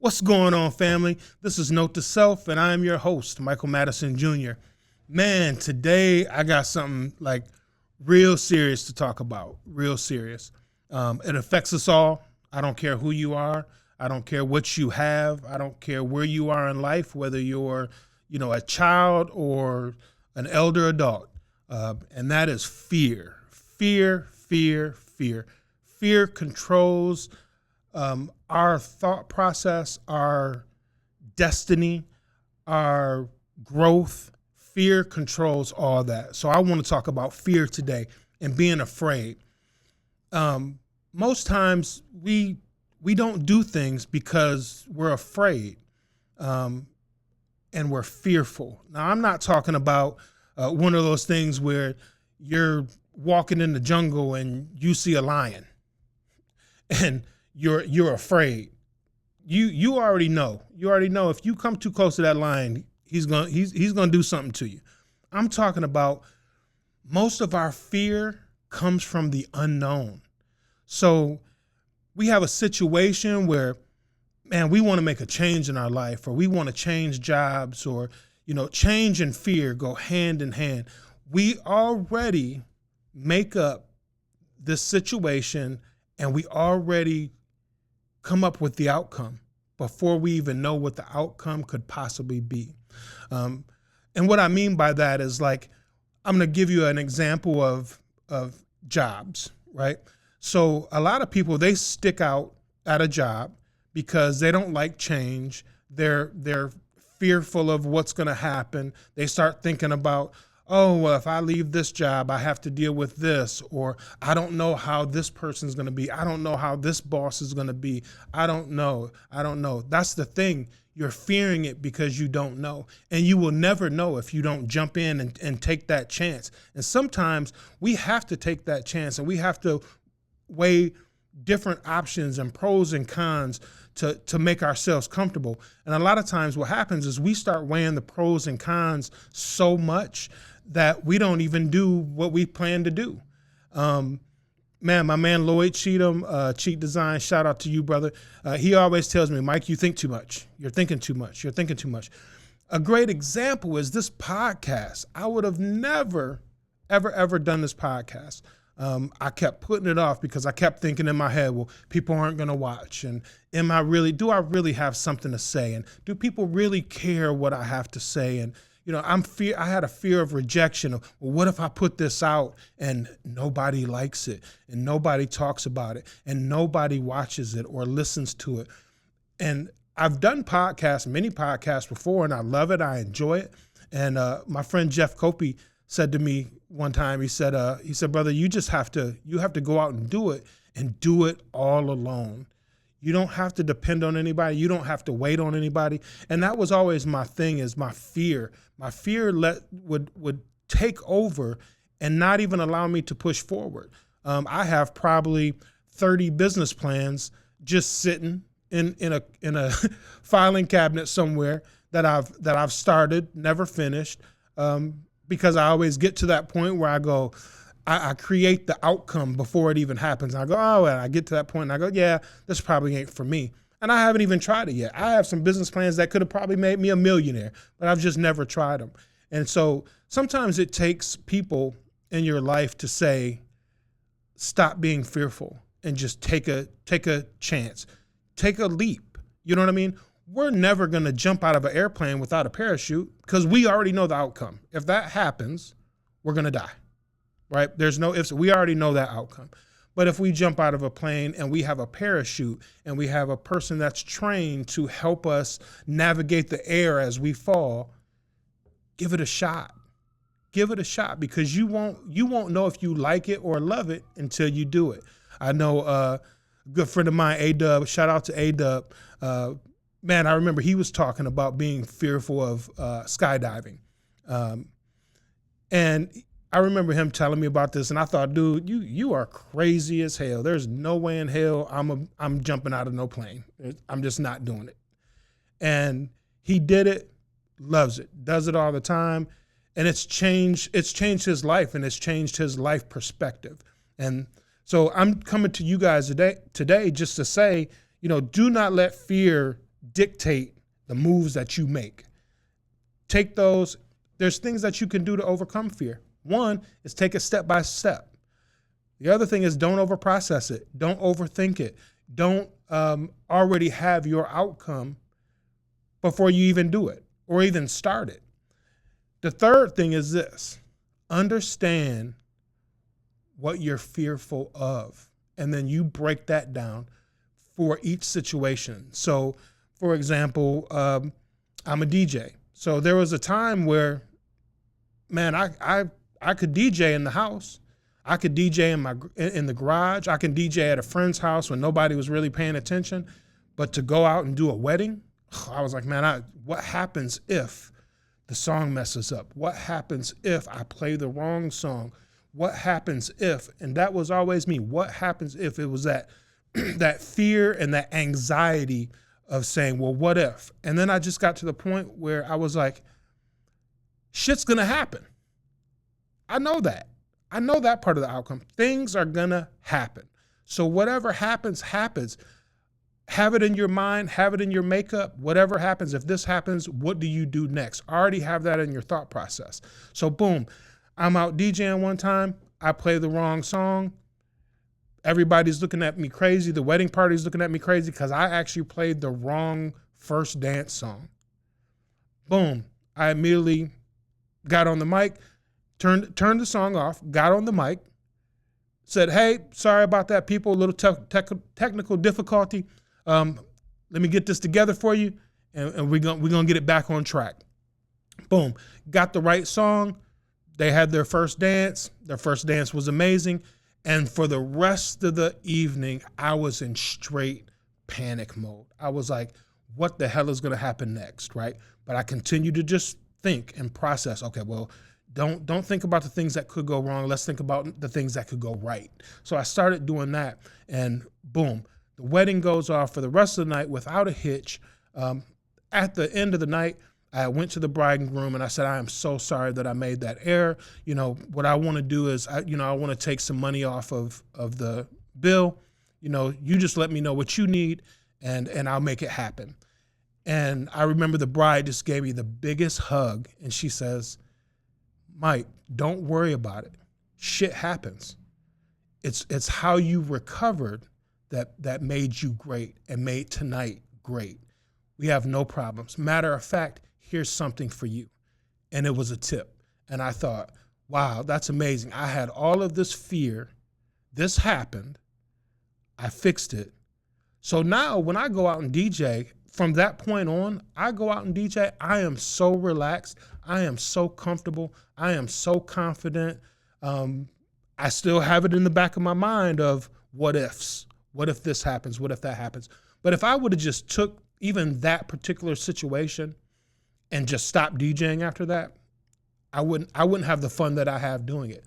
What's going on, family? This is Note to Self, and I am your host, Michael Madison Jr. Man, today I got something like real serious to talk about, real serious. It affects us all. I don't care who you are. I don't care what you have. I don't care where you are in life, whether you're, a child or an elder adult. And that is fear. Fear, fear, fear. Fear controls our thought process, our destiny, our growth. Fear controls all that. So I want to talk about fear today and being afraid. Most times we don't do things because we're afraid and we're fearful. Now, I'm not talking about one of those things where you're walking in the jungle and you see a lion and you're afraid. You already know. You already know if you come too close to that lion, he's gonna do something to you. I'm talking about most of our fear comes from the unknown. So we have a situation where, man, we want to make a change in our life, or we want to change jobs, or change and fear go hand in hand. We already make up this situation and we already come up with the outcome before we even know what the outcome could possibly be. And what I mean by that is, like, I'm going to give you an example of jobs, right? So a lot of people, they stick out at a job because they don't like change. They're fearful of what's going to happen. They start thinking about, oh, well, if I leave this job, I have to deal with this, or I don't know how this person's going to be. I don't know how this boss is going to be. I don't know. That's the thing. You're fearing it because you don't know. And you will never know if you don't jump in and take that chance. And sometimes we have to take that chance, and we have to weigh different options and pros and cons to make ourselves comfortable. And a lot of times what happens is we start weighing the pros and cons so much that we don't even do what we plan to do. Man, my man Lloyd Cheatham, Cheat Design, shout out to you, brother. He always tells me, Mike, you think too much. You're thinking too much. You're thinking too much. A great example is this podcast. I would have never, ever done this podcast. I kept putting it off because I kept thinking in my head, well, people aren't going to watch. And do I really have something to say? And do people really care what I have to say? And, I had a fear of rejection. Well, what if I put this out and nobody likes it and nobody talks about it and nobody watches it or listens to it? And I've done many podcasts before, and I love it. I enjoy it. And my friend Jeff Copey said to me one time, he said, brother, you have to go out and do it all alone. You don't have to depend on anybody. You don't have to wait on anybody. And that was always my thing, is my fear. My fear would take over and not even allow me to push forward. I have probably 30 business plans just sitting in a filing cabinet somewhere that I've started, never finished. Because I always get to that point where I go, I create the outcome before it even happens. And I go, oh, and I get to that point and I go, yeah, this probably ain't for me. And I haven't even tried it yet. I have some business plans that could have probably made me a millionaire, but I've just never tried them. And so sometimes it takes people in your life to say, stop being fearful and just take a chance, take a leap. You know what I mean? We're never going to jump out of an airplane without a parachute because we already know the outcome. If that happens, we're going to die, right? There's no ifs. We already know that outcome. But if we jump out of a plane and we have a parachute and we have a person that's trained to help us navigate the air as we fall, give it a shot. Give it a shot, because you won't know if you like it or love it until you do it. I know a good friend of mine, A-Dub, shout out to A-Dub. Man, I remember he was talking about being fearful of skydiving. And I remember him telling me about this, and I thought, dude, you are crazy as hell. There's no way in hell I'm jumping out of no plane. I'm just not doing it. And he did it, loves it, does it all the time. And it's changed his life, and it's changed his life perspective. And so I'm coming to you guys today just to say, do not let fear dictate the moves that you make. Take those. There's things that you can do to overcome fear. One is take it step by step. The other thing is don't overprocess it. Don't overthink it. Don't already have your outcome before you even do it or even start it. The third thing is this: understand what you're fearful of, and then you break that down for each situation. So, for example, I'm a DJ. So there was a time where, man, I could DJ in the house. I could DJ in the garage. I can DJ at a friend's house when nobody was really paying attention. But to go out and do a wedding, I was like, man, what happens if the song messes up? What happens if I play the wrong song? What happens if? And that was always me. What happens if? It was that that fear and that anxiety of saying, well, what if? And then I just got to the point where I was like, shit's gonna happen. I know that. I know that part of the outcome. Things are gonna happen. So whatever happens, happens. Have it in your mind, have it in your makeup. Whatever happens, if this happens, what do you do next? Already have that in your thought process. So boom, I'm out DJing one time. I play the wrong song. Everybody's looking at me crazy. The wedding party's looking at me crazy because I actually played the wrong first dance song. Boom. I immediately got on the mic, turned the song off, got on the mic, said, hey, sorry about that, people, a little technical difficulty. Let me get this together for you, and we're gonna get it back on track. Boom. Got the right song. They had their first dance. Their first dance was amazing. And for the rest of the evening, I was in straight panic mode. I was like, what the hell is going to happen next, right? But I continued to just think and process. Okay, well, don't think about the things that could go wrong. Let's think about the things that could go right. So I started doing that, and boom, the wedding goes off for the rest of the night without a hitch. At the end of the night, I went to the bride and groom and I said, I am so sorry that I made that error. You know, what I want to do is, I want to take some money off of the bill. You know, you just let me know what you need and I'll make it happen. And I remember the bride just gave me the biggest hug and she says, Mike, don't worry about it. Shit happens. It's how you recovered that made you great and made tonight great. We have no problems. Matter of fact, here's something for you. And it was a tip. And I thought, wow, that's amazing. I had all of this fear. This happened. I fixed it. So now when I go out and DJ, from that point on, I go out and DJ, I am so relaxed. I am so comfortable. I am so confident. I still have it in the back of my mind of what ifs. What if this happens? What if that happens? But if I would have just took even that particular situation and just stopped DJing after that, I wouldn't have the fun that I have doing it.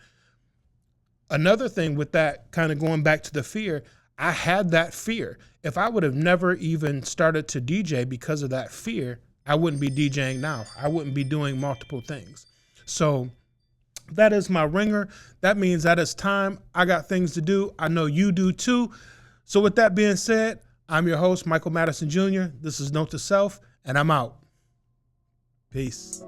Another thing with that, kind of going back to the fear, I had that fear. If I would have never even started to DJ because of that fear, I wouldn't be DJing now. I wouldn't be doing multiple things. So that is my ringer. That means that it's time. I got things to do. I know you do too. So with that being said, I'm your host, Michael Madison Jr. This is Note to Self, and I'm out. Peace.